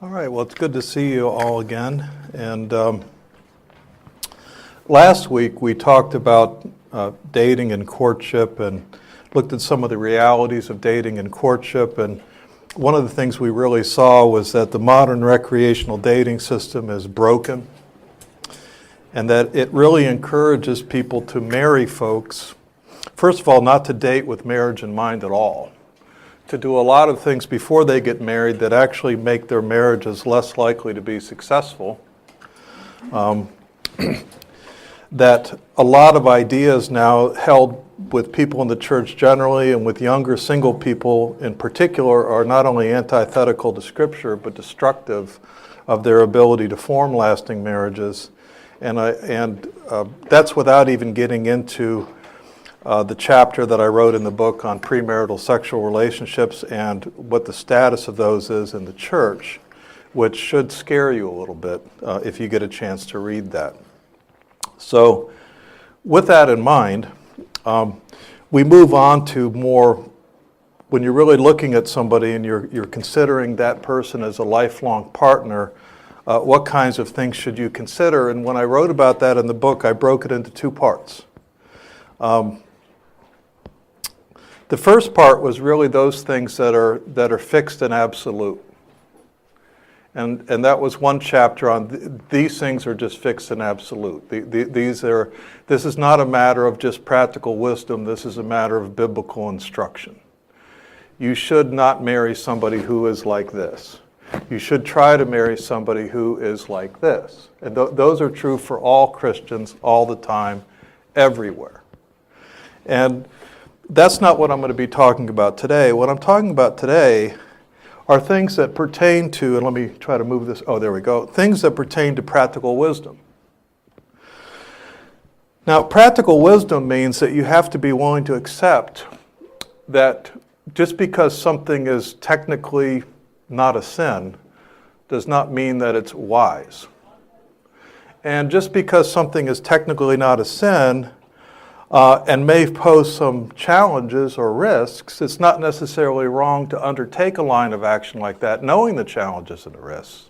All right, well, it's good to see you all again. And last week we talked about dating and courtship and looked at some of the realities of dating and courtship. And one of the things we really saw was that the modern recreational dating system is broken and that it really encourages people to marry folks, first of all, not to date with marriage in mind at all, to do a lot of things before they get married that actually make their marriages less likely to be successful. That a lot of ideas now held with people in the church generally and with younger single people in particular are not only antithetical to Scripture but destructive of their ability to form lasting marriages. And that's without even getting into the chapter that I wrote in the book on premarital sexual relationships and what the status of those is in the church, which should scare you a little bit if you get a chance to read that. So with that in mind, we move on to more, when you're really looking at somebody and you're considering that person as a lifelong partner, what kinds of things should you consider? And when I wrote about that in the book, I broke it into two parts. The first part was really those things that are fixed and absolute. And that was one chapter on these things are just fixed and absolute. This is not a matter of just practical wisdom, this is a matter of biblical instruction. You should not marry somebody who is like this. You should try to marry somebody who is like this. And those are true for all Christians all the time, everywhere. And that's not what I'm going to be talking about today. What I'm talking about today are things that pertain to, and let me try to move this, oh, there we go, things that pertain to practical wisdom. Now, practical wisdom means that you have to be willing to accept that just because something is technically not a sin does not mean that it's wise. And just because something is technically not a sin and may pose some challenges or risks, it's not necessarily wrong to undertake a line of action like that, knowing the challenges and the risks.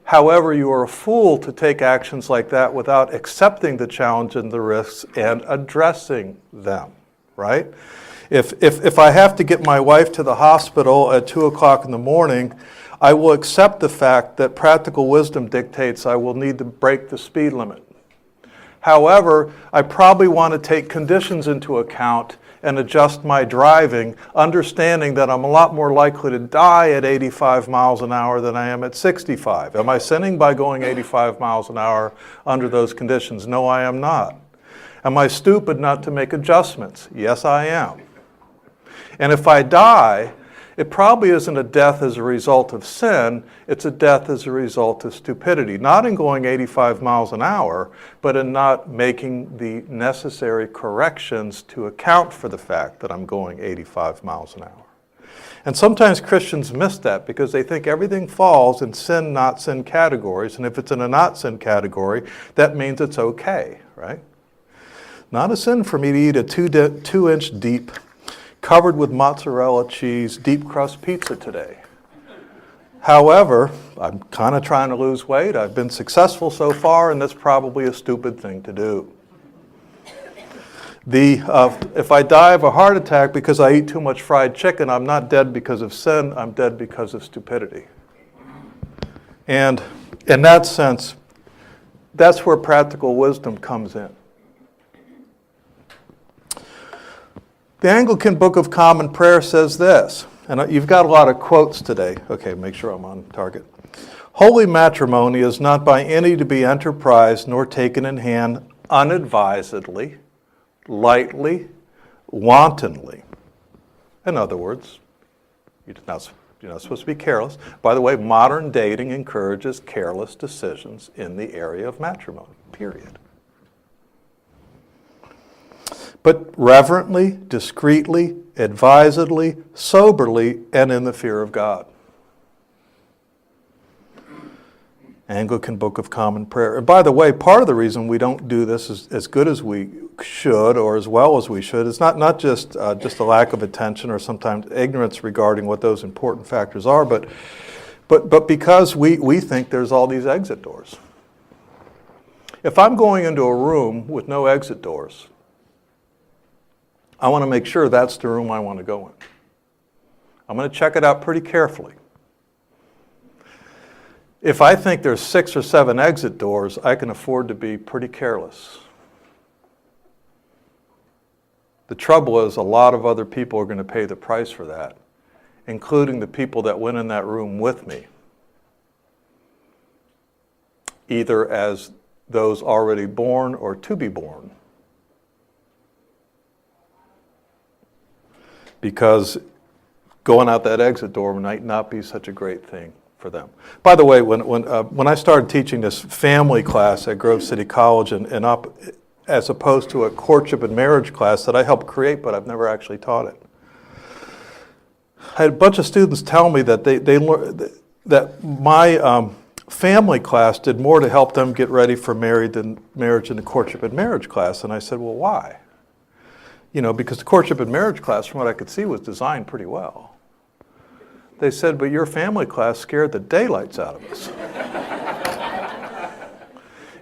However, you are a fool to take actions like that without accepting the challenge and the risks and addressing them, right? If I have to get my wife to the hospital at 2 o'clock in the morning, I will accept the fact that practical wisdom dictates I will need to break the speed limit. However, I probably want to take conditions into account and adjust my driving, understanding that I'm a lot more likely to die at 85 miles an hour than I am at 65. Am I sinning by going 85 miles an hour under those conditions? No, I am not. Am I stupid not to make adjustments? Yes, I am. And if I die, it probably isn't a death as a result of sin, it's a death as a result of stupidity. Not in going 85 miles an hour, but in not making the necessary corrections to account for the fact that I'm going 85 miles an hour. And sometimes Christians miss that because they think everything falls in sin, not sin categories, and if it's in a not sin category, that means it's okay, right? Not a sin for me to eat a 2-inch deep covered with mozzarella cheese, deep crust pizza today. However, I'm kind of trying to lose weight. I've been successful so far, and that's probably a stupid thing to do. If I die of a heart attack because I eat too much fried chicken, I'm not dead because of sin, I'm dead because of stupidity. And in that sense, that's where practical wisdom comes in. The Anglican Book of Common Prayer says this, and you've got a lot of quotes today. Okay, make sure I'm on target. Holy matrimony is not by any to be enterprised nor taken in hand unadvisedly, lightly, wantonly. In other words, you're not supposed to be careless. By the way, modern dating encourages careless decisions in the area of matrimony, period. But reverently, discreetly, advisedly, soberly, and in the fear of God. Anglican Book of Common Prayer. And by the way, part of the reason we don't do this as good as we should or as well as we should is not just a lack of attention or sometimes ignorance regarding what those important factors are, but But because we think there's all these exit doors. If I'm going into a room with no exit doors, I want to make sure that's the room I want to go in. I'm going to check it out pretty carefully. If I think there's 6 or 7 exit doors, I can afford to be pretty careless. The trouble is a lot of other people are going to pay the price for that, including the people that went in that room with me, either as those already born or to be born. Because going out that exit door might not be such a great thing for them. By the way, when I started teaching this family class at Grove City College, as opposed to a courtship and marriage class that I helped create, but I've never actually taught it, I had a bunch of students tell me that they learned that my family class did more to help them get ready for marriage than the courtship and marriage class. And I said, well, why? Because the courtship and marriage class, from what I could see, was designed pretty well. They said, but your family class scared the daylights out of us,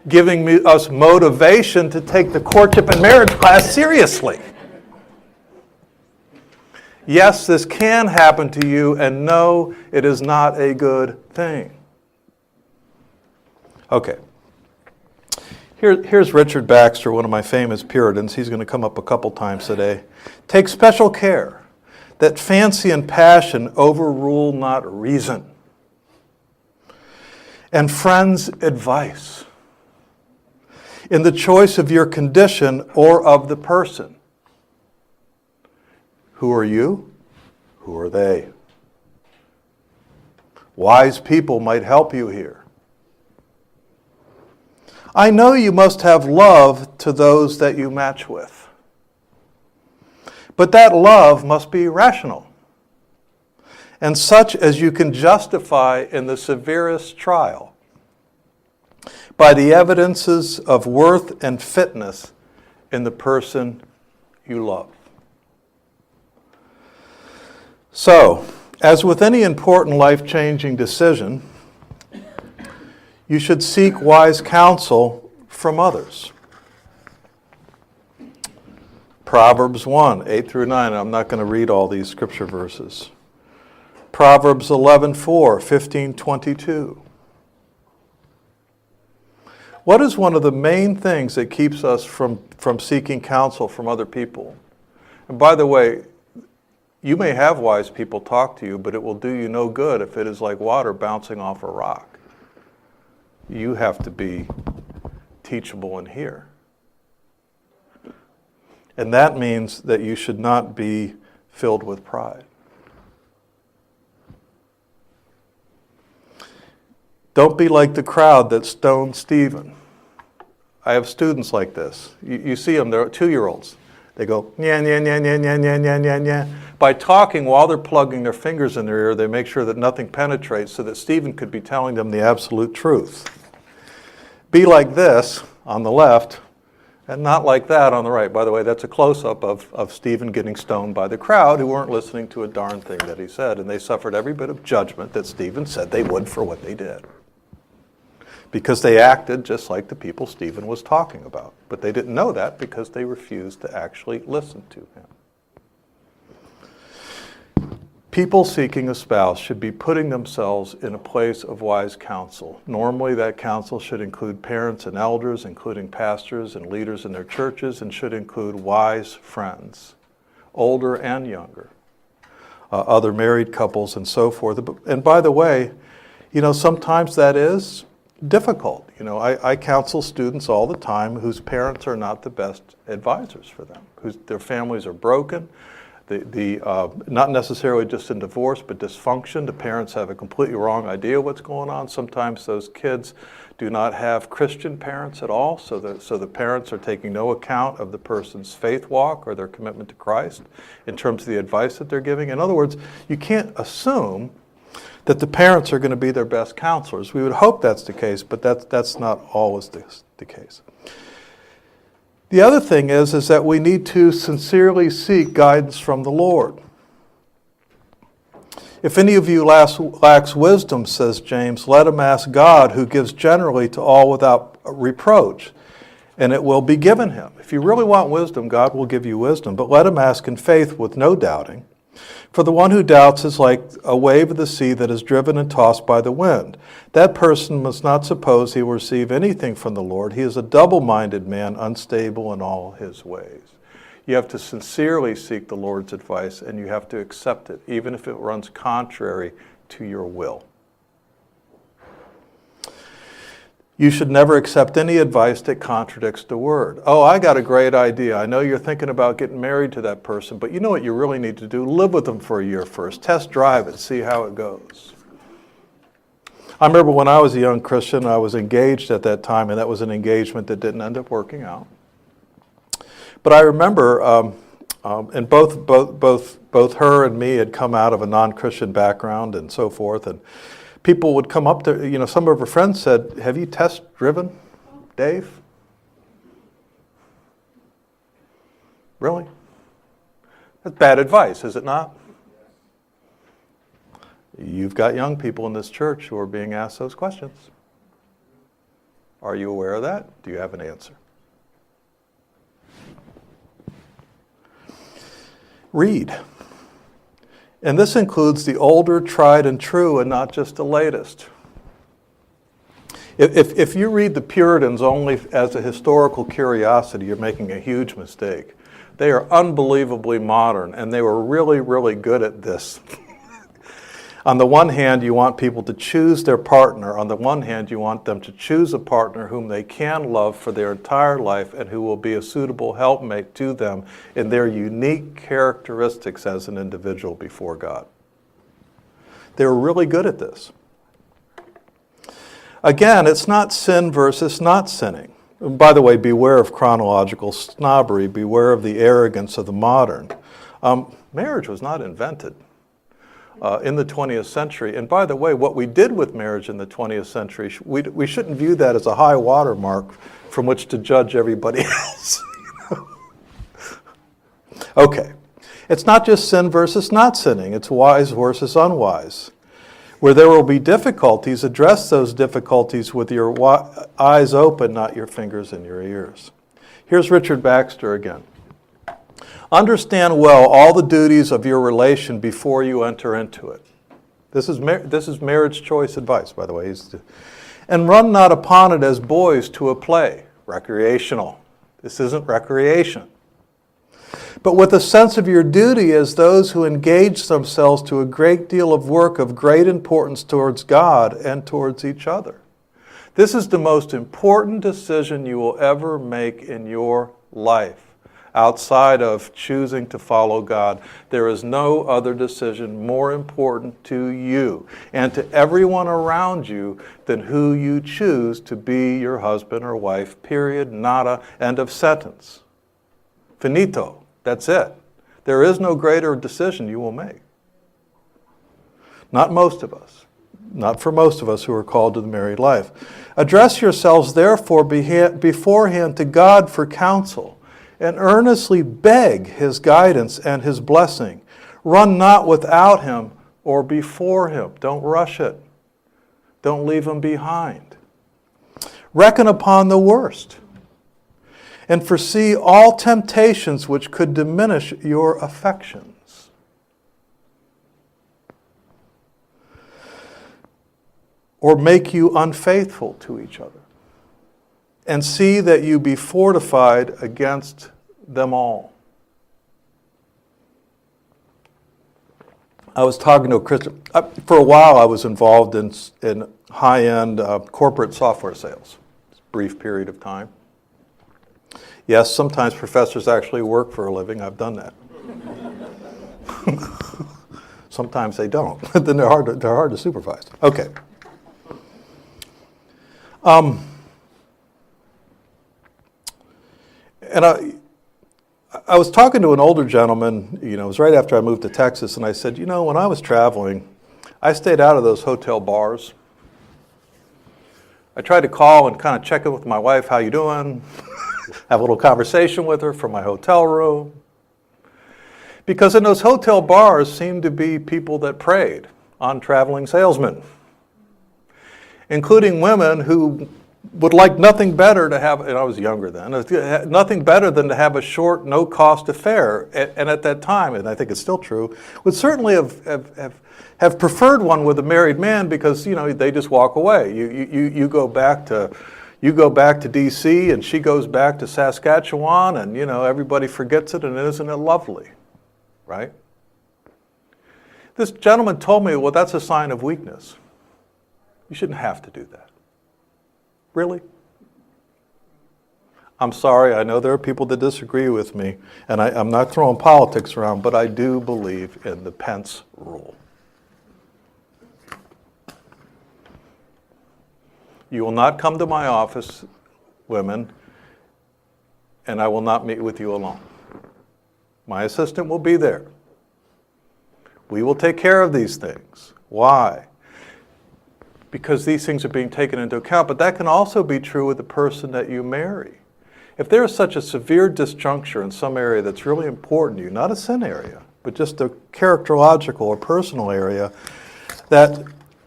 giving us motivation to take the courtship and marriage class seriously. Yes, this can happen to you, and no, it is not a good thing. Okay. Here's Richard Baxter, one of my famous Puritans. He's going to come up a couple times today. Take special care that fancy and passion overrule not reason, and friends' advice in the choice of your condition or of the person. Who are you? Who are they? Wise people might help you here. I know you must have love to those that you match with. But that love must be rational, and such as you can justify in the severest trial by the evidences of worth and fitness in the person you love. So, as with any important life-changing decision, you should seek wise counsel from others. Proverbs 1, 8 through 9. I'm not going to read all these scripture verses. Proverbs 11:4, 15:22. What is one of the main things that keeps us from seeking counsel from other people? And by the way, you may have wise people talk to you, but it will do you no good if it is like water bouncing off a rock. You have to be teachable and hear. And that means that you should not be filled with pride. Don't be like the crowd that stoned Stephen. I have students like this. You see them, they're 2-year-olds. They go, nya, nya, nya, nya, nya, nya, nya, nya, nya. By talking while they're plugging their fingers in their ear, they make sure that nothing penetrates so that Stephen could be telling them the absolute truth. Be like this on the left, and not like that on the right. By the way, that's a close-up of Stephen getting stoned by the crowd who weren't listening to a darn thing that he said, and they suffered every bit of judgment that Stephen said they would for what they did. Because they acted just like the people Stephen was talking about. But they didn't know that because they refused to actually listen to him. People seeking a spouse should be putting themselves in a place of wise counsel. Normally that counsel should include parents and elders, including pastors and leaders in their churches, and should include wise friends, older and younger, other married couples and so forth. And by the way, sometimes that is difficult. I counsel students all the time whose parents are not the best advisors for them, their families are broken. Not necessarily just in divorce, but dysfunction. The parents have a completely wrong idea of what's going on. Sometimes those kids do not have Christian parents at all, so the parents are taking no account of the person's faith walk or their commitment to Christ in terms of the advice that they're giving. In other words, you can't assume that the parents are going to be their best counselors. We would hope that's the case, but that's not always the case. The other thing is that we need to sincerely seek guidance from the Lord. If any of you lacks wisdom, says James, let him ask God, who gives generally to all without reproach, and it will be given him. If you really want wisdom, God will give you wisdom, but let him ask in faith with no doubting. For the one who doubts is like a wave of the sea that is driven and tossed by the wind. That person must not suppose he will receive anything from the Lord. He is a double-minded man, unstable in all his ways. You have to sincerely seek the Lord's advice, and you have to accept it, even if it runs contrary to your will. You should never accept any advice that contradicts the Word. Oh, I got a great idea. I know you're thinking about getting married to that person, but you know what you really need to do? Live with them for a year first. Test drive it, see how it goes. I remember when I was a young Christian, I was engaged at that time, and that was an engagement that didn't end up working out. But I remember, and both her and me had come out of a non-Christian background and so forth, and people would come up to, some of her friends said, have you test driven Dave? Really? That's bad advice, is it not? You've got young people in this church who are being asked those questions. Are you aware of that? Do you have an answer? Read. And this includes the older, tried and true, and not just the latest. If you read the Puritans only as a historical curiosity, you're making a huge mistake. They are unbelievably modern, and they were really, really good at this. On the one hand, you want people to choose their partner. On the one hand, you want them to choose a partner whom they can love for their entire life and who will be a suitable helpmate to them in their unique characteristics as an individual before God. They were really good at this. Again, it's not sin versus not sinning. By the way, beware of chronological snobbery. Beware of the arrogance of the modern. Marriage was not invented in the 20th century. And by the way, what we did with marriage in the 20th century, we shouldn't view that as a high watermark from which to judge everybody else. Okay. It's not just sin versus not sinning. It's wise versus unwise. Where there will be difficulties, address those difficulties with your eyes open, not your fingers in your ears. Here's Richard Baxter again. Understand well all the duties of your relation before you enter into it. This is marriage choice advice, by the way. And run not upon it as boys to a play, recreational. This isn't recreation. But with a sense of your duty as those who engage themselves to a great deal of work of great importance towards God and towards each other. This is the most important decision you will ever make in your life. Outside of choosing to follow God, there is no other decision more important to you and to everyone around you than who you choose to be your husband or wife, period, nada, end of sentence. Finito. That's it. There is no greater decision you will make. Not most of us. Not for most of us who are called to the married life. Address yourselves, therefore, beforehand to God for counsel, and earnestly beg His guidance and His blessing. Run not without Him or before Him. Don't rush it. Don't leave Him behind. Reckon upon the worst, and foresee all temptations which could diminish your affections. Or make you unfaithful to each other. And see that you be fortified against them all. I was talking to a Christian. For a while I was involved in high-end corporate software sales. It's a brief period of time. Yes, sometimes professors actually work for a living. I've done that. Sometimes they don't. Then they're hard to supervise. Okay. And I was talking to an older gentleman, it was right after I moved to Texas, and I said, when I was traveling, I stayed out of those hotel bars. I tried to call and kind of check in with my wife, how you doing? Have a little conversation with her from my hotel room. Because in those hotel bars seemed to be people that prayed. on traveling salesmen, including women who would like nothing better to have, and I was younger then, nothing better than to have a short, no-cost affair. And at that time, and I think it's still true, would certainly have preferred one with a married man because, they just walk away. You go back to D.C. and she goes back to Saskatchewan, and everybody forgets it, and isn't it lovely, right? This gentleman told me, well, that's a sign of weakness. You shouldn't have to do that. Really? I'm sorry, I know there are people that disagree with me, and I'm not throwing politics around, but I do believe in the Pence rule. You will not come to my office, women, and I will not meet with you alone. My assistant will be there. We will take care of these things. Why? Because these things are being taken into account, but that can also be true with the person that you marry. If there is such a severe disjuncture in some area that's really important to you, not a sin area, but just a characterological or personal area, that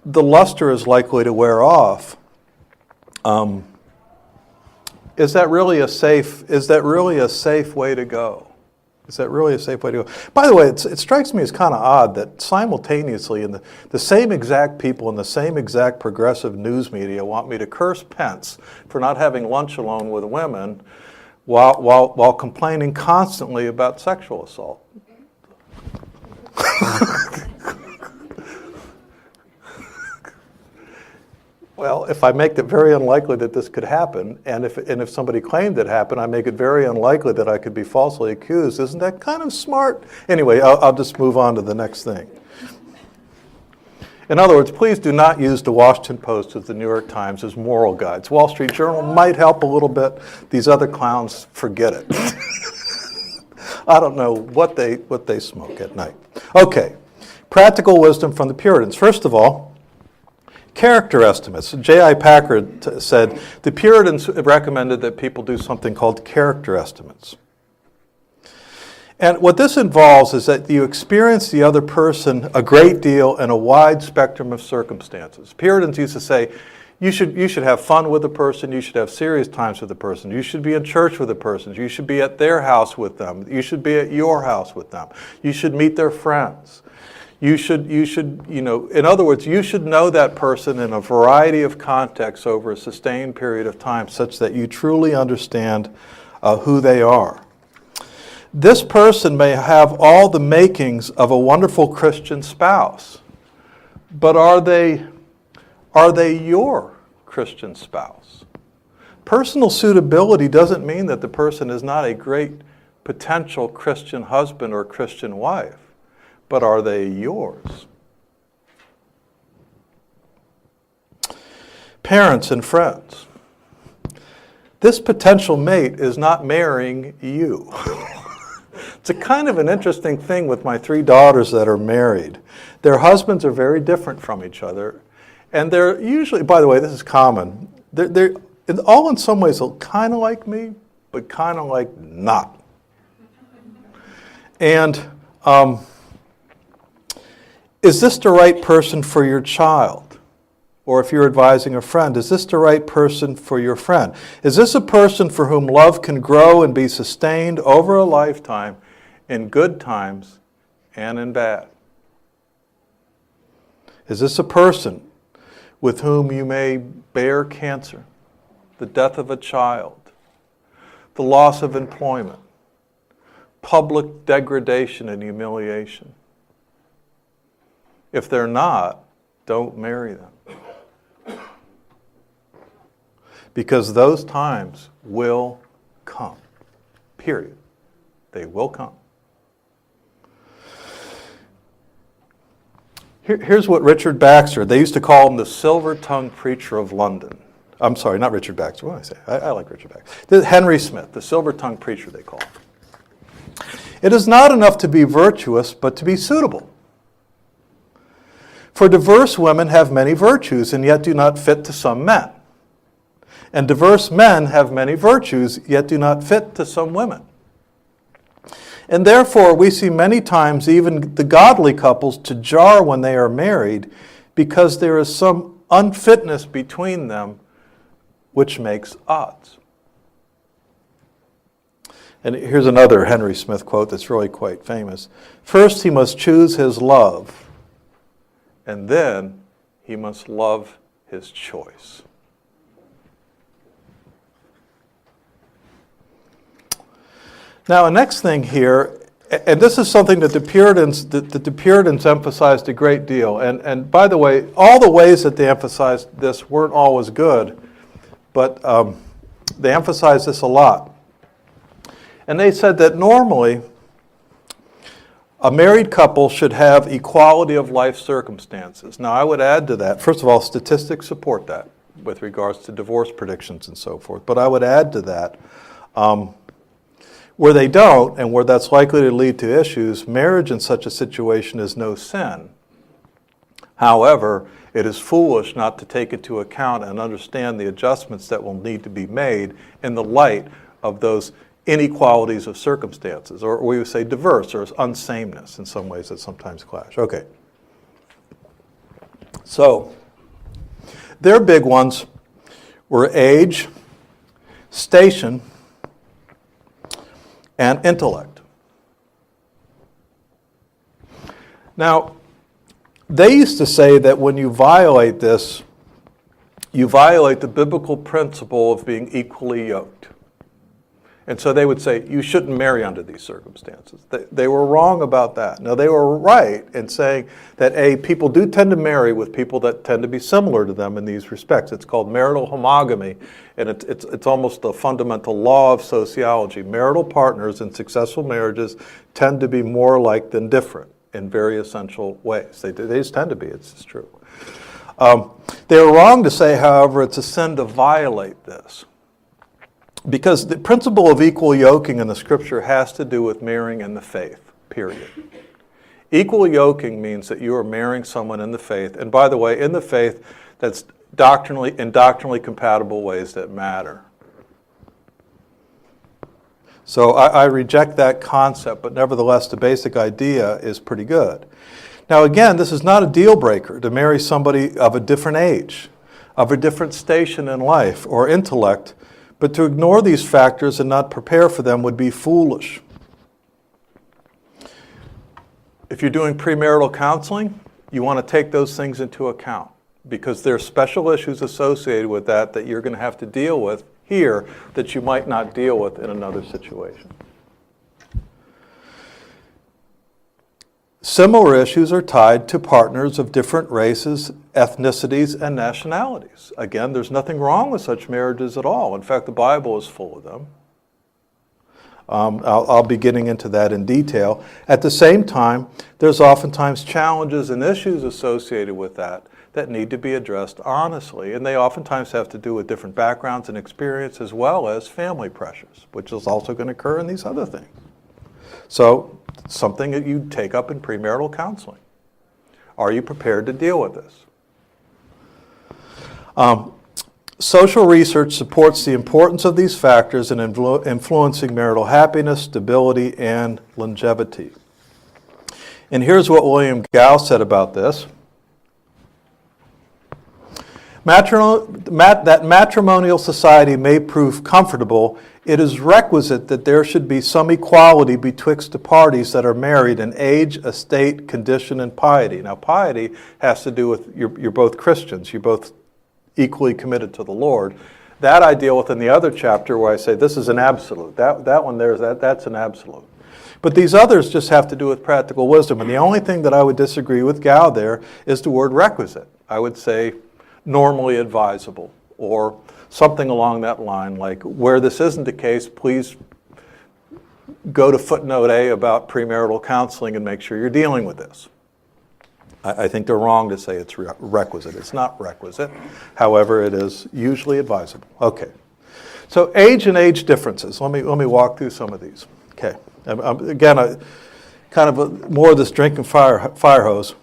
the luster is likely to wear off, is that really a safe way to go? Is that really a safe way to go? By the way, it strikes me as kind of odd that simultaneously in the same exact people in the same exact progressive news media want me to curse Pence for not having lunch alone with women while complaining constantly about sexual assault. Well, if I make it very unlikely that this could happen, and if somebody claimed it happened, I make it very unlikely that I could be falsely accused. Isn't that kind of smart? Anyway, I'll just move on to the next thing. In other words, please do not use the Washington Post or the New York Times as moral guides. Wall Street Journal might help a little bit. These other clowns, forget it. I don't know what they smoke at night. Okay, practical wisdom from the Puritans. First of all, character estimates. J.I. Packer said the Puritans recommended that people do something called character estimates. And what this involves is that you experience the other person a great deal in a wide spectrum of circumstances. Puritans used to say, you should have fun with the person, you should have serious times with the person, you should be in church with the person, you should be at their house with them, you should be at your house with them, you should meet their friends. You should, in other words, you should know that person in a variety of contexts over a sustained period of time such that you truly understand who they are. This person may have all the makings of a wonderful Christian spouse, but are they your Christian spouse? Personal suitability doesn't mean that the person is not a great potential Christian husband or Christian wife. But are they yours? Parents and friends, this potential mate is not marrying you. It's a kind of an interesting thing with my 3 daughters that are married. Their husbands are very different from each other, and they're usually, by the way, this is common, they're all in some ways kind of like me, but kind of like not. And is this the right person for your child? Or if you're advising a friend, is this the right person for your friend? Is this a person for whom love can grow and be sustained over a lifetime in good times and in bad? Is this a person with whom you may bear cancer, the death of a child, the loss of employment, public degradation and humiliation? If they're not, don't marry them. Because those times will come. Period. They will come. Here's what Richard Baxter, they used to call him the silver-tongued preacher of London. I'm sorry, not Richard Baxter. What did I say? I like Richard Baxter. Henry Smith, the silver-tongued preacher, they call him. It is not enough to be virtuous, but to be suitable. For diverse women have many virtues, and yet do not fit to some men. And diverse men have many virtues, yet do not fit to some women. And therefore, we see many times even the godly couples to jar when they are married because there is some unfitness between them which makes odds. And here's another Henry Smith quote that's really quite famous. First, he must choose his love, and then he must love his choice. Now, the next thing here, and this is something that the Puritans emphasized a great deal. And by the way, all the ways that they emphasized this weren't always good, but they emphasized this a lot. And they said that normally a married couple should have equality of life circumstances. Now, I would add to that, first of all, statistics support that with regards to divorce predictions and so forth. But I would add to that, where they don't, and where that's likely to lead to issues, marriage in such a situation is no sin. However, it is foolish not to take into account and understand the adjustments that will need to be made in the light of those inequalities of circumstances, or we would say diverse, or unsameness in some ways that sometimes clash. Okay. So, their big ones were age, station, and intellect. Now, they used to say that when you violate this, you violate the biblical principle of being equally yoked. And so they would say, you shouldn't marry under these circumstances. They were wrong about that. Now, they were right in saying that, people do tend to marry with people that tend to be similar to them in these respects. It's called marital homogamy, and it's almost a fundamental law of sociology. Marital partners in successful marriages tend to be more alike than different in very essential ways. They just tend to be. It's true. They were wrong to say, however, it's a sin to violate this. Because the principle of equal yoking in the Scripture has to do with marrying in the faith, period. Equal yoking means that you are marrying someone in the faith, and by the way, in the faith, that's doctrinally compatible ways that matter. So I reject that concept, but nevertheless, the basic idea is pretty good. Now again, this is not a deal breaker to marry somebody of a different age, of a different station in life or intellect, but to ignore these factors and not prepare for them would be foolish. If you're doing premarital counseling, you want to take those things into account because there are special issues associated with that you're going to have to deal with here that you might not deal with in another situation. Similar issues are tied to partners of different races, ethnicities, and nationalities. Again, there's nothing wrong with such marriages at all. In fact, the Bible is full of them. I'll be getting into that in detail. At the same time, there's oftentimes challenges and issues associated with that need to be addressed honestly, and they oftentimes have to do with different backgrounds and experience as well as family pressures, which is also going to occur in these other things. So, something that you take up in premarital counseling. Are you prepared to deal with this? Social research supports the importance of these factors in influencing marital happiness, stability, and longevity. And here's what William Gow said about this. That matrimonial society may prove comfortable, it is requisite that there should be some equality betwixt the parties that are married in age, estate, condition, and piety. Now, piety has to do with you're both Christians, you're both equally committed to the Lord. That I deal with in the other chapter where I say this is an absolute. That one there, that's an absolute. But these others just have to do with practical wisdom. And the only thing that I would disagree with Gow there is the word requisite. I would say normally advisable, or something along that line, like where this isn't the case, please go to footnote A about premarital counseling and make sure you're dealing with this. I think they're wrong to say it's requisite. It's not requisite. However, it is usually advisable. Okay. So age and age differences. Let me walk through some of these. Okay. Again, more of this drinking fire hose.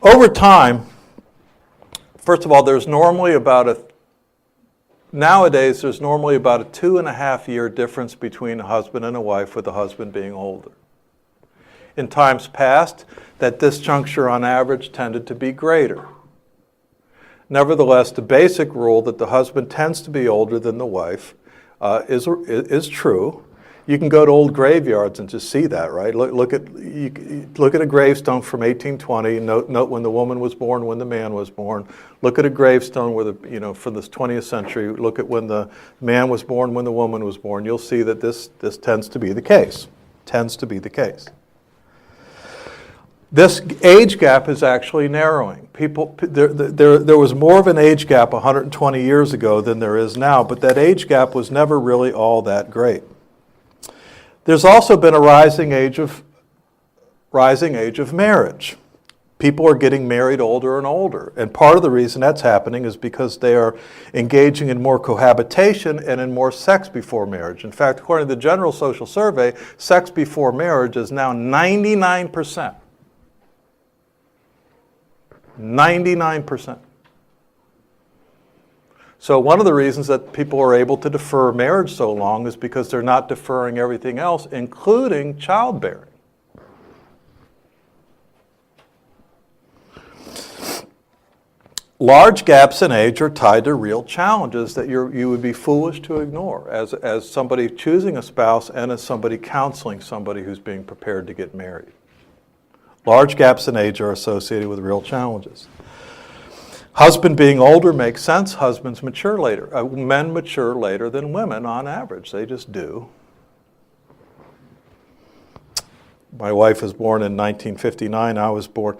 Over time, first of all, there's normally about nowadays there's normally about a 2.5-year difference between a husband and a wife, with the husband being older. In times past, that disjuncture on average tended to be greater. Nevertheless, the basic rule that the husband tends to be older than the wife is true. You can go to old graveyards and just see that, right? Look at a gravestone from 1820. Note when the woman was born, when the man was born. Look at a gravestone where from this 20th century. Look at when the man was born, when the woman was born. You'll see that this tends to be the case. Tends to be the case. This age gap is actually narrowing. There was more of an age gap 120 years ago than there is now, but that age gap was never really all that great. There's also been a rising age of marriage. People are getting married older and older, and part of the reason that's happening is because they are engaging in more cohabitation and in more sex before marriage. In fact, according to the General Social Survey, sex before marriage is now 99%. 99%. So one of the reasons that people are able to defer marriage so long is because they're not deferring everything else, including childbearing. Large gaps in age are tied to real challenges that you would be foolish to ignore as somebody choosing a spouse and as somebody counseling somebody who's being prepared to get married. Large gaps in age are associated with real challenges. Husband being older makes sense. Husbands mature later. Men mature later than women on average. They just do. My wife was born in 1959. I was born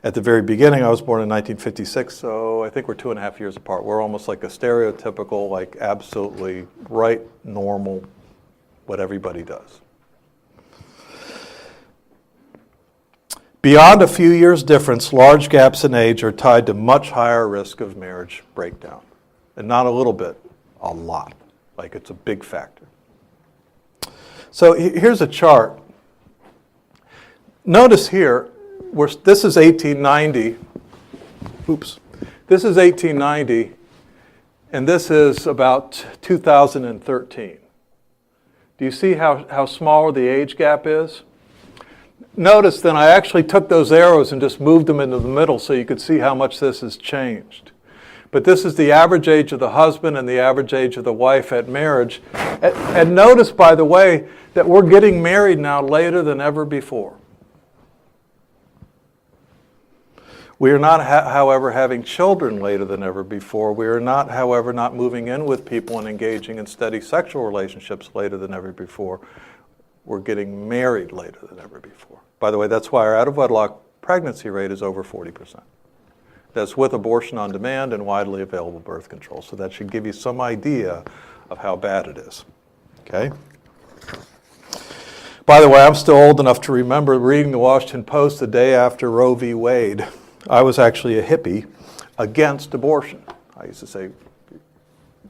at the very beginning. I was born in 1956, so I think we're 2.5 years apart. We're almost like a stereotypical, like absolutely right, normal, what everybody does. Beyond a few years' difference, large gaps in age are tied to much higher risk of marriage breakdown. And not a little bit, a lot. Like it's a big factor. So here's a chart. Notice here, this is 1890. Oops. This is 1890, and this is about 2013. Do you see how small the age gap is? Notice then I actually took those arrows and just moved them into the middle so you could see how much this has changed. But this is the average age of the husband and the average age of the wife at marriage. And notice, by the way, that we're getting married now later than ever before. We are not, however, having children later than ever before. We are not, however, not moving in with people and engaging in steady sexual relationships later than ever before. We're getting married later than ever before. By the way, that's why our out-of-wedlock pregnancy rate is over 40%. That's with abortion on demand and widely available birth control. So that should give you some idea of how bad it is. Okay? By the way, I'm still old enough to remember reading the Washington Post the day after Roe v. Wade. I was actually a hippie against abortion. I used to say,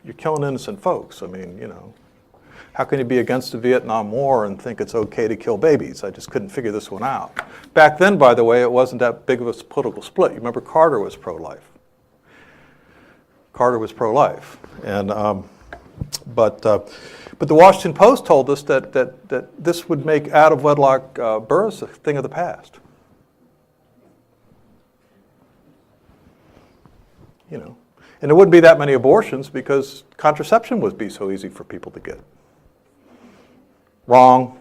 you're killing innocent folks. I mean, how can you be against the Vietnam War and think it's okay to kill babies? I just couldn't figure this one out. Back then, by the way, it wasn't that big of a political split. You remember Carter was pro-life. Carter was pro-life. And, but the Washington Post told us that this would make out-of-wedlock births a thing of the past. And there wouldn't be that many abortions because contraception would be so easy for people to get. Wrong.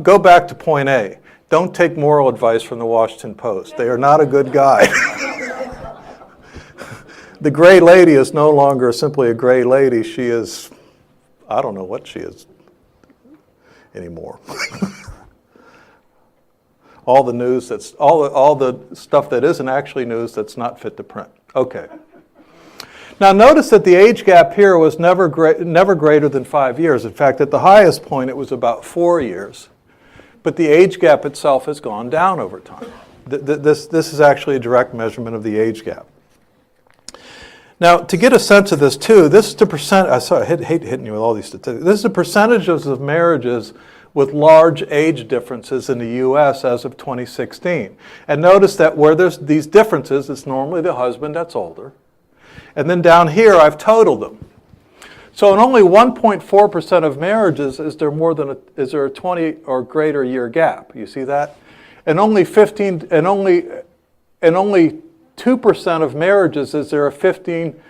Go back to point A. Don't take moral advice from the Washington Post. They are not a good guide. The gray lady is no longer simply a gray lady. She is, I don't know what she is anymore. All the news that's, all the stuff that isn't actually news that's not fit to print. Okay. Now notice that the age gap here was never greater than 5 years. In fact, at the highest point, it was about 4 years. But the age gap itself has gone down over time. This is actually a direct measurement of the age gap. Now, to get a sense of this too, this is the percent. I hate hitting you with all these statistics. This is the percentages of marriages with large age differences in the U.S. as of 2016. And notice that where there's these differences, it's normally the husband that's older. And then down here, I've totaled them. So in only 1.4% of marriages is there a 20 or greater year gap. You see that? And only 2% of marriages is there a 15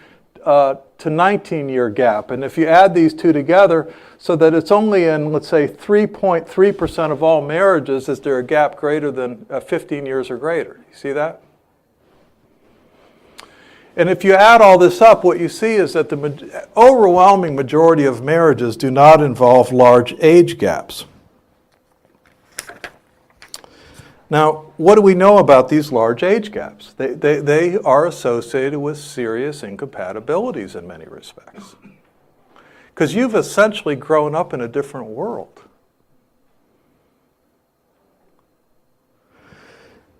to 19 year gap. And if you add these two together, so that it's only in, let's say, 3.3% of all marriages is there a gap greater than 15 years or greater. You see that? And if you add all this up, what you see is that the overwhelming majority of marriages do not involve large age gaps. Now, what do we know about these large age gaps? They are associated with serious incompatibilities in many respects. Because you've essentially grown up in a different world.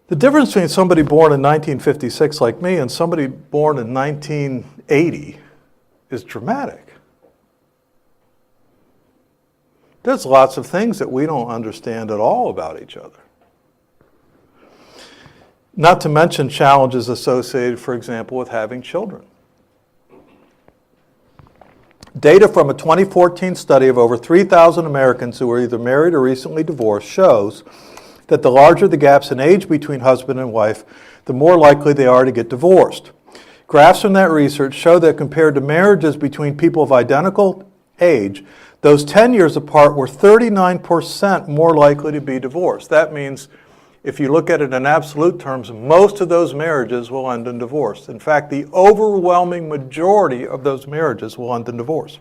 The difference between somebody born in 1956 like me and somebody born in 1980 is dramatic. There's lots of things that we don't understand at all about each other. Not to mention challenges associated, for example, with having children. Data from a 2014 study of over 3,000 Americans who were either married or recently divorced shows that the larger the gaps in age between husband and wife, the more likely they are to get divorced. Graphs from that research show that compared to marriages between people of identical age, those 10 years apart were 39% more likely to be divorced. That means, if you look at it in absolute terms, most of those marriages will end in divorce. In fact, the overwhelming majority of those marriages will end in divorce.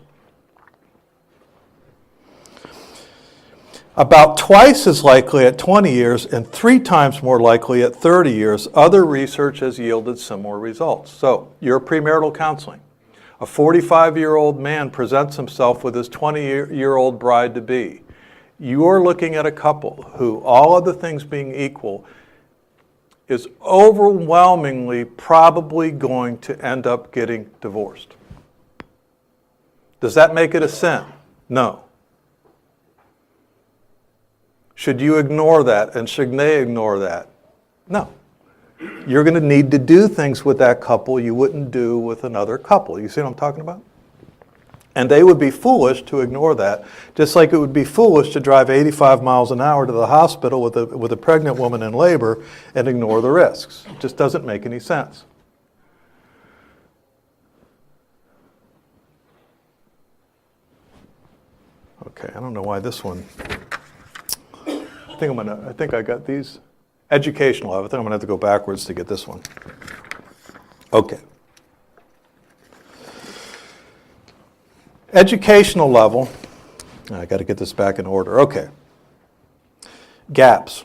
About twice as likely at 20 years and 3 times more likely at 30 years, other research has yielded similar results. So, you're premarital counseling. A 45-year-old man presents himself with his 20-year-old bride-to-be. You're looking at a couple who, all other things being equal, is overwhelmingly probably going to end up getting divorced. Does that make it a sin? No. Should you ignore that, and should they ignore that? No. You're going to need to do things with that couple you wouldn't do with another couple. You see what I'm talking about? And they would be foolish to ignore that, just like it would be foolish to drive 85 miles an hour to the hospital with a pregnant woman in labor and ignore the risks. It just doesn't make any sense. Okay, I don't know why this one. I think I got these. Educational, I think I'm going to have to go backwards to get this one. Okay. Educational level. I got to get this back in order. Okay. Gaps.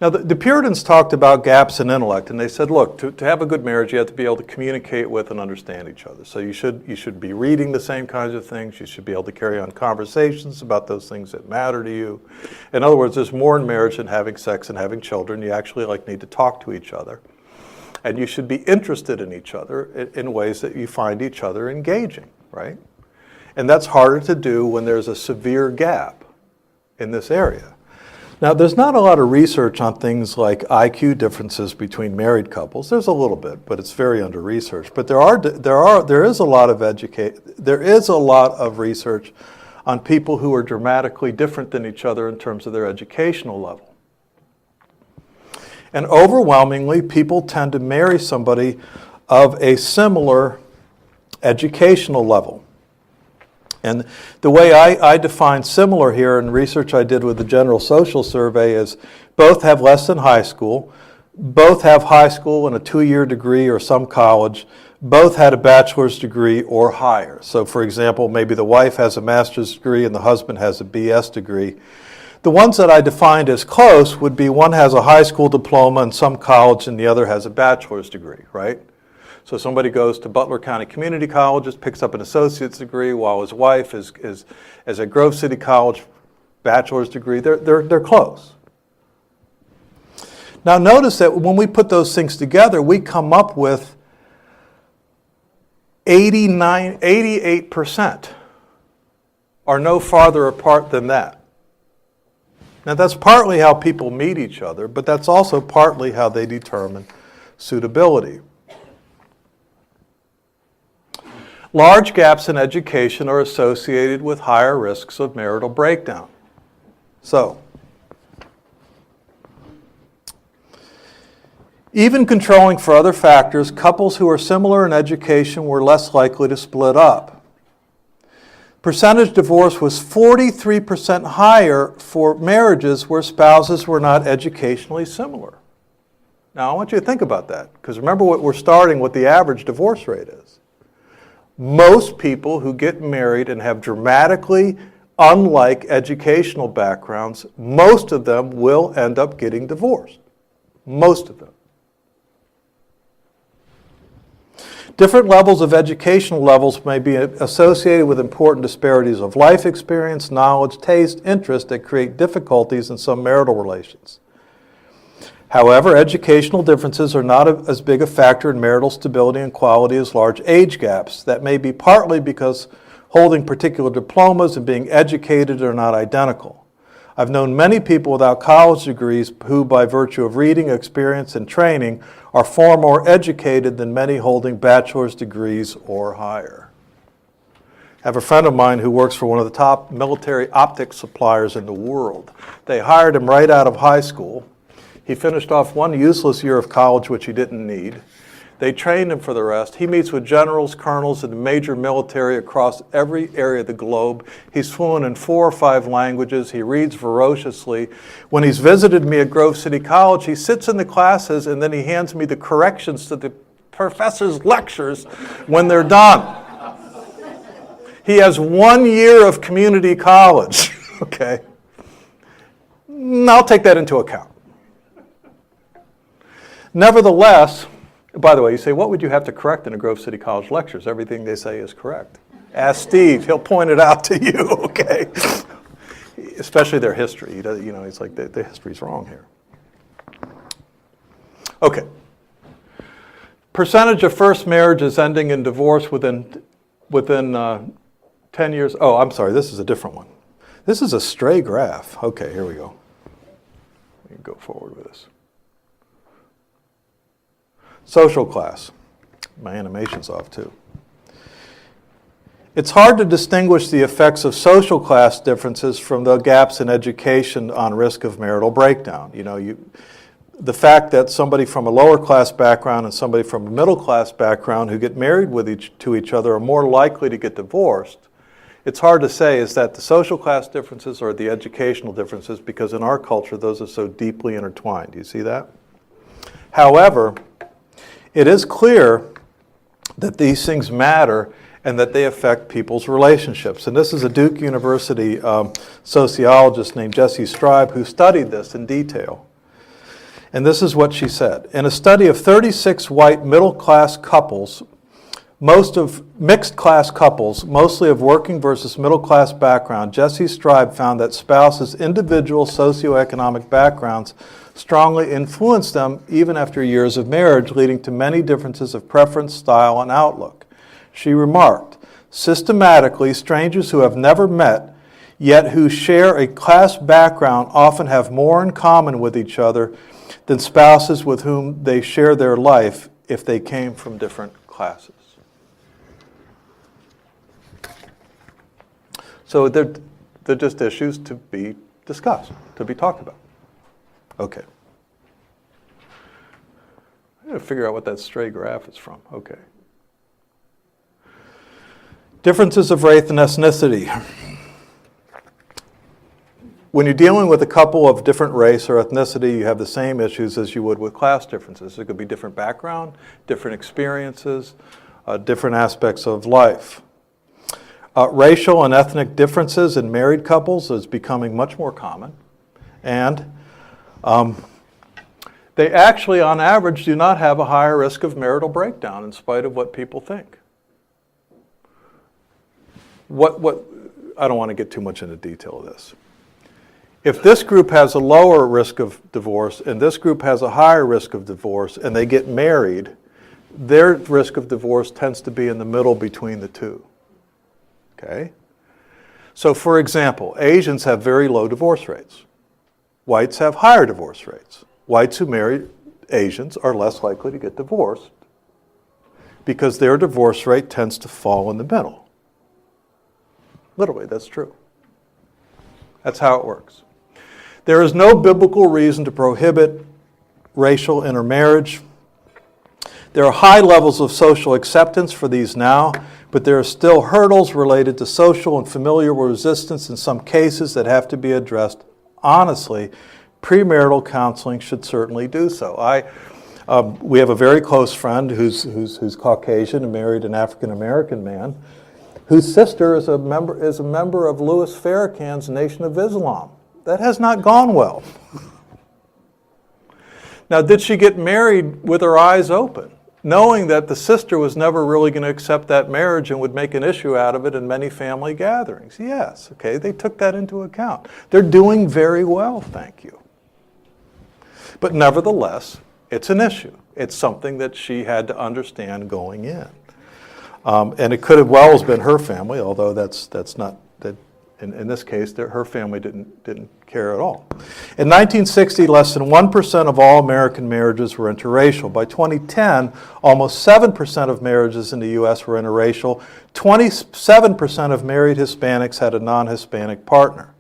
Now, the Puritans talked about gaps in intellect, and they said, look, to have a good marriage, you have to be able to communicate with and understand each other. So you should be reading the same kinds of things. You should be able to carry on conversations about those things that matter to you. In other words, there's more in marriage than having sex and having children. You actually need to talk to each other. And you should be interested in each other in ways that you find each other engaging, right? And that's harder to do when there's a severe gap in this area. Now, there's not a lot of research on things like IQ differences between married couples. There's a little bit, but it's very under-researched. But there is a lot of research on people who are dramatically different than each other in terms of their educational level. And overwhelmingly, people tend to marry somebody of a similar educational level. And the way I define similar here in research I did with the General Social Survey is both have less than high school, both have high school and a 2-year degree or some college, both had a bachelor's degree or higher. So for example, maybe the wife has a master's degree and the husband has a BS degree. The ones that I defined as close would be one has a high school diploma and some college and the other has a bachelor's degree, right? So somebody goes to Butler County Community Colleges, picks up an associate's degree, while his wife is at Grove City College, bachelor's degree. They're close. Now notice that when we put those things together, we come up with 88% are no farther apart than that. Now that's partly how people meet each other, but that's also partly how they determine suitability. Large gaps in education are associated with higher risks of marital breakdown. So, even controlling for other factors, couples who are similar in education were less likely to split up. Percentage divorce was 43% higher for marriages where spouses were not educationally similar. Now, I want you to think about that, because remember what we're starting with the average divorce rate is. Most people who get married and have dramatically unlike educational backgrounds, most of them will end up getting divorced. Most of them. Different levels of educational levels may be associated with important disparities of life experience, knowledge, taste, interest that create difficulties in some marital relations. However, educational differences are not as big a factor in marital stability and quality as large age gaps. That may be partly because holding particular diplomas and being educated are not identical. I've known many people without college degrees who, by virtue of reading, experience, and training, are far more educated than many holding bachelor's degrees or higher. I have a friend of mine who works for one of the top military optics suppliers in the world. They hired him right out of high school. He finished off one useless year of college, which he didn't need. They trained him for the rest. He meets with generals, colonels, and the major military across every area of the globe. He's fluent in 4 or 5 languages. He reads voraciously. When he's visited me at Grove City College, he sits in the classes and then he hands me the corrections to the professor's lectures when they're done. He has 1 year of community college, okay? I'll take that into account. Nevertheless, by the way, you say, what would you have to correct in a Grove City College lectures? Everything they say is correct. Ask Steve, he'll point it out to you, okay? Especially their history. He does, he's like, the history's wrong here. Okay. Percentage of first marriages ending in divorce within 10 years. Oh, I'm sorry, this is a different one. This is a stray graph. Okay, here we go. We can go forward with this. Social class. My animation's off too. It's hard to distinguish the effects of social class differences from the gaps in education on risk of marital breakdown. The fact that somebody from a lower class background and somebody from a middle class background who get married to each other are more likely to get divorced. It's hard to say, is that the social class differences or the educational differences, because in our culture those are so deeply intertwined. Do you see that? However, it is clear that these things matter and that they affect people's relationships. And this is a Duke University sociologist named Jessie Stribe who studied this in detail. And this is what she said. In a study of 36 white middle-class couples, mixed-class couples, mostly of working versus middle-class background, Jessie Stribe found that spouses' individual socioeconomic backgrounds strongly influenced them even after years of marriage, leading to many differences of preference, style, and outlook. She remarked, systematically, strangers who have never met, yet who share a class background, often have more in common with each other than spouses with whom they share their life if they came from different classes. So they're just issues to be discussed, to be talked about. Okay. I gotta figure out what that stray graph is from. Okay. Differences of race and ethnicity. When you're dealing with a couple of different race or ethnicity, you have the same issues as you would with class differences. There could be different background, different experiences, different aspects of life. Racial and ethnic differences in married couples is becoming much more common. And they actually, on average, do not have a higher risk of marital breakdown in spite of what people think. I don't want to get too much into detail of this. If this group has a lower risk of divorce and this group has a higher risk of divorce and they get married, their risk of divorce tends to be in the middle between the two. Okay? So for example, Asians have very low divorce rates. Whites have higher divorce rates. Whites who marry Asians are less likely to get divorced. because their divorce rate tends to fall in the middle. Literally, that's true. That's how it works. There is no biblical reason to prohibit racial intermarriage. There are high levels of social acceptance for these now, but there are still hurdles related to social and familial resistance in some cases that have to be addressed. Honestly, premarital counseling should certainly do so. We have a very close friend who's Caucasian and married an African-American man, whose sister is a member of Louis Farrakhan's Nation of Islam. That has not gone well. Now, did she get married with her eyes open, knowing that the sister was never really going to accept that marriage and would make an issue out of it in many family gatherings? Yes, okay, they took that into account. They're doing very well, thank you. But nevertheless, it's an issue. It's something that she had to understand going in. And it could have well as been her family, although that's not that. In this case, her family didn't care at all. In 1960, less than 1% of all American marriages were interracial. By 2010, almost 7% of marriages in the U.S. were interracial. 27% of married Hispanics had a non-Hispanic partner.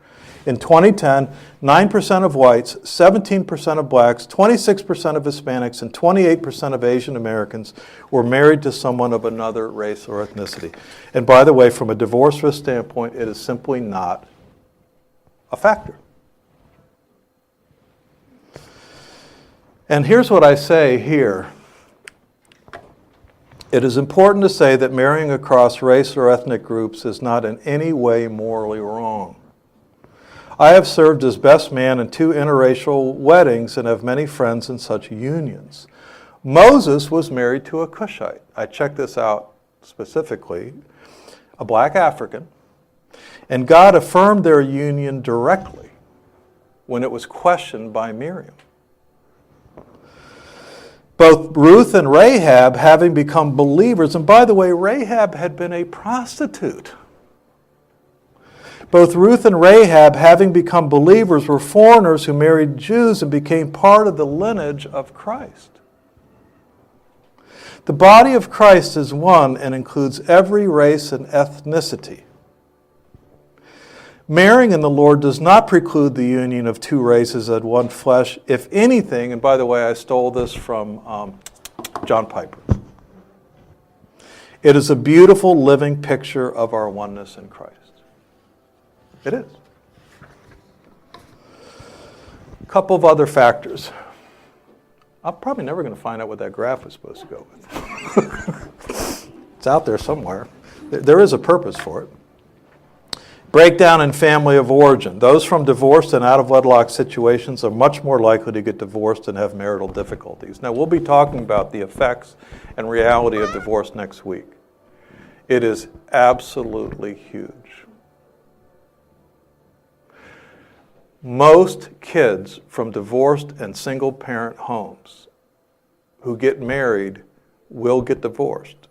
In 2010, 9% of whites, 17% of blacks, 26% of Hispanics, and 28% of Asian Americans were married to someone of another race or ethnicity. And by the way, from a divorce risk standpoint, it is simply not a factor. And here's what I say here. It is important to say that marrying across race or ethnic groups is not in any way morally wrong. I have served as best man in 2 interracial weddings and have many friends in such unions. Moses was married to a Cushite. I checked this out specifically, a black African, and God affirmed their union directly when it was questioned by Miriam. Both Ruth and Rahab, having become believers, and by the way, Rahab had been a prostitute. Both Ruth and Rahab, having become believers, were foreigners who married Jews and became part of the lineage of Christ. The body of Christ is one and includes every race and ethnicity. Marrying in the Lord does not preclude the union of 2 races as one flesh. If anything, and by the way, I stole this from John Piper, it is a beautiful living picture of our oneness in Christ. It is. A couple of other factors. I'm probably never going to find out what that graph was supposed to go with. It's out there somewhere. There is a purpose for it. Breakdown in family of origin. Those from divorced and out-of-wedlock situations are much more likely to get divorced and have marital difficulties. Now, we'll be talking about the effects and reality of divorce next week. It is absolutely huge. Most kids from divorced and single-parent homes who get married will get divorced,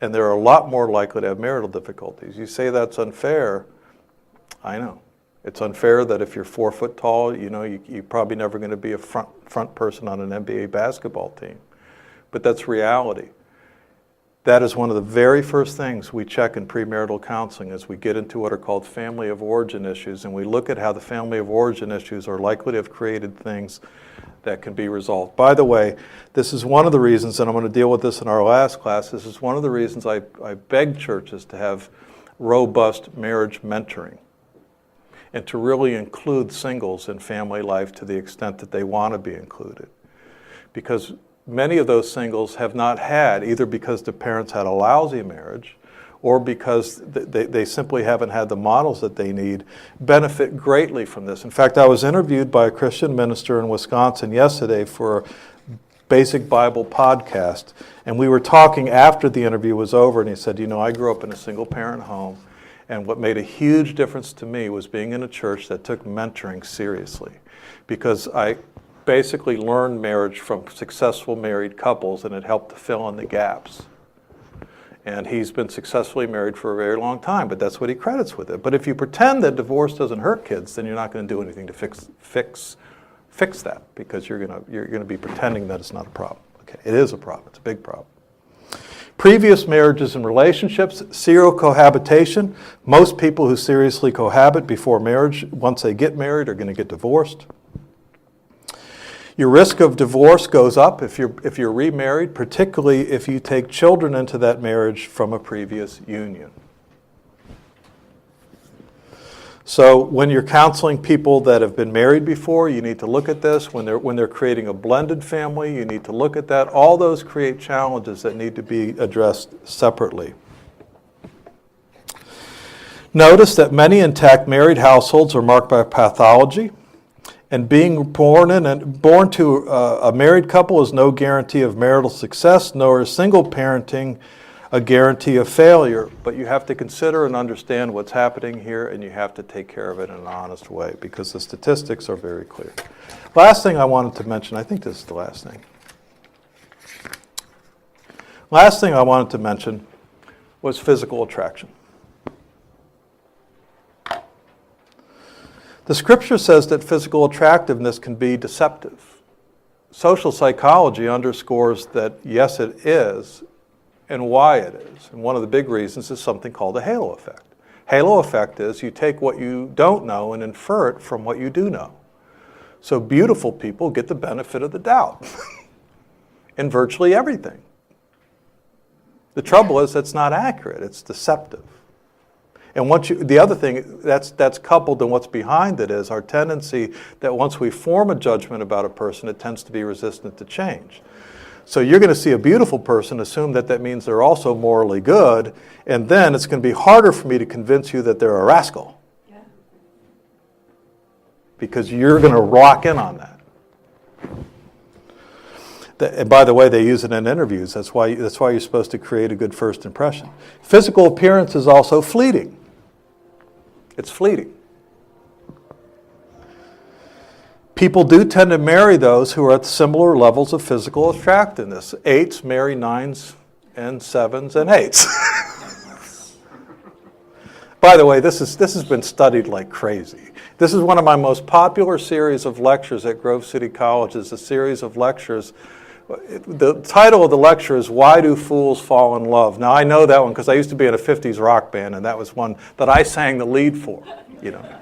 and they're a lot more likely to have marital difficulties. You say that's unfair. I know. It's unfair that if you're 4 foot tall, you're probably never going to be a front person on an NBA basketball team. But that's reality. That is one of the very first things we check in premarital counseling as we get into what are called family of origin issues, and we look at how the family of origin issues are likely to have created things that can be resolved. By the way, this is one of the reasons, and I'm going to deal with this in our last class, this is one of the reasons I beg churches to have robust marriage mentoring and to really include singles in family life to the extent that they want to be included. Because many of those singles have not had, either because the parents had a lousy marriage or because they simply haven't had the models that they need, benefit greatly from this. In fact, I was interviewed by a Christian minister in Wisconsin yesterday for a Basic Bible podcast, and we were talking after the interview was over, and he said, I grew up in a single-parent home, and what made a huge difference to me was being in a church that took mentoring seriously, because I basically learned marriage from successful married couples, and it helped to fill in the gaps. And he's been successfully married for a very long time, but that's what he credits with it. But if you pretend that divorce doesn't hurt kids, then you're not going to do anything to fix that, because you're going to be pretending that it's not a problem. Okay, it is a problem. It's a big problem. Previous marriages and relationships, serial cohabitation. Most people who seriously cohabit before marriage, once they get married, are going to get divorced. Your risk of divorce goes up if you're remarried, particularly if you take children into that marriage from a previous union. So when you're counseling people that have been married before, you need to look at this. When they're creating a blended family, you need to look at that. All those create challenges that need to be addressed separately. Notice that many intact married households are marked by pathology, and being born to a married couple is no guarantee of marital success, nor is single parenting a guarantee of failure. But you have to consider and understand what's happening here, and you have to take care of it in an honest way, because the statistics are very clear. Last thing I wanted to mention, I think this is the last thing. Last thing I wanted to mention was physical attraction. The scripture says that physical attractiveness can be deceptive. Social psychology underscores that yes, it is, and why it is. And one of the big reasons is something called a halo effect. Halo effect is you take what you don't know and infer it from what you do know. So beautiful people get the benefit of the doubt in virtually everything. The trouble is that's not accurate, it's deceptive. And the other thing that's coupled and what's behind it is our tendency that once we form a judgment about a person, it tends to be resistant to change. So you're going to see a beautiful person, assume that means they're also morally good, and then it's going to be harder for me to convince you that they're a rascal. Yeah. Because you're going to rock in on that. And by the way, they use it in interviews. That's why you're supposed to create a good first impression. Physical appearance is also fleeting. It's fleeting. People do tend to marry those who are at similar levels of physical attractiveness. 8s marry 9s and 7s and 8s. By the way, this has been studied like crazy. This is one of my most popular series of lectures at Grove City College. Is a series of lectures. The title of the lecture is Why Do Fools Fall in Love? Now I know that one because I used to be in a 50s rock band, and that was one that I sang the lead for, you know.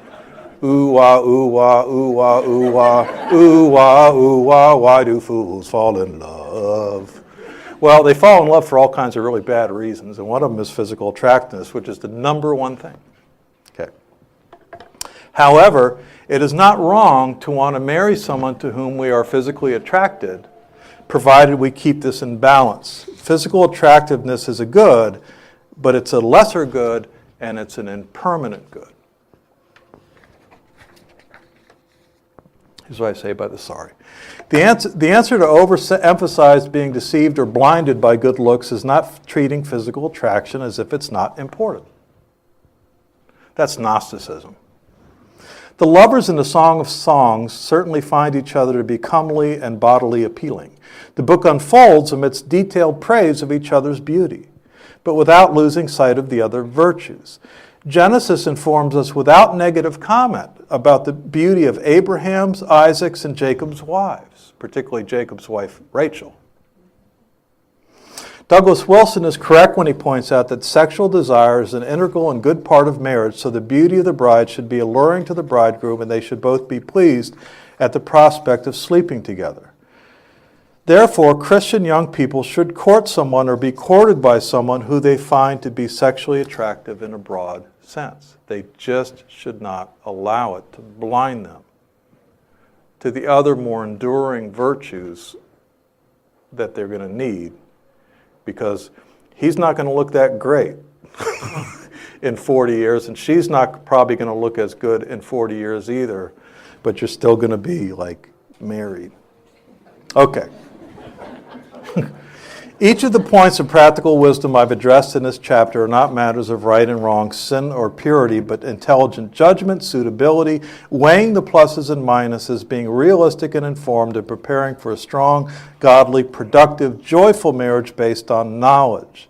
Ooh wah, ooh wah, ooh wah, ooh wah, ooh wah, ooh wah, why do fools fall in love? Well, they fall in love for all kinds of really bad reasons, and one of them is physical attractiveness, which is the number one thing. Okay. However, it is not wrong to want to marry someone to whom we are physically attracted, provided we keep this in balance. Physical attractiveness is a good, but it's a lesser good, and it's an impermanent good. Here's what I say by the sorry. The answer to overemphasize being deceived or blinded by good looks is not treating physical attraction as if it's not important. That's Gnosticism. The lovers in the Song of Songs certainly find each other to be comely and bodily appealing. The book unfolds amidst detailed praise of each other's beauty, but without losing sight of the other virtues. Genesis informs us without negative comment about the beauty of Abraham's, Isaac's, and Jacob's wives, particularly Jacob's wife, Rachel. Douglas Wilson is correct when he points out that sexual desire is an integral and good part of marriage, so the beauty of the bride should be alluring to the bridegroom, and they should both be pleased at the prospect of sleeping together. Therefore, Christian young people should court someone or be courted by someone who they find to be sexually attractive in a broad sense. They just should not allow it to blind them to the other more enduring virtues that they're going to need, because he's not going to look that great in 40 years, and she's not probably going to look as good in 40 years either, but you're still going to be like married. Okay. Each of the points of practical wisdom I've addressed in this chapter are not matters of right and wrong, sin or purity, but intelligent judgment, suitability, weighing the pluses and minuses, being realistic and informed, and preparing for a strong, godly, productive, joyful marriage based on knowledge.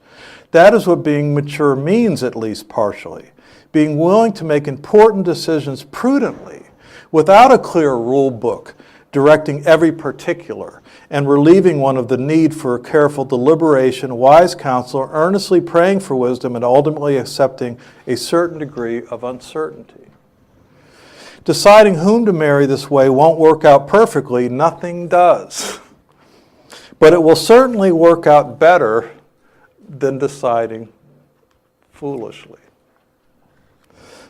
That is what being mature means, at least partially. Being willing to make important decisions prudently, without a clear rule book, directing every particular, and relieving one of the need for careful deliberation, wise counsel, earnestly praying for wisdom, and ultimately accepting a certain degree of uncertainty. Deciding whom to marry this way won't work out perfectly, nothing does. But it will certainly work out better than deciding foolishly.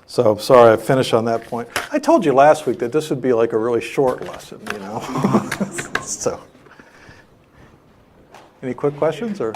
So, sorry, I finished on that point. I told you last week that this would be like a really short lesson, you know. So, any quick questions or?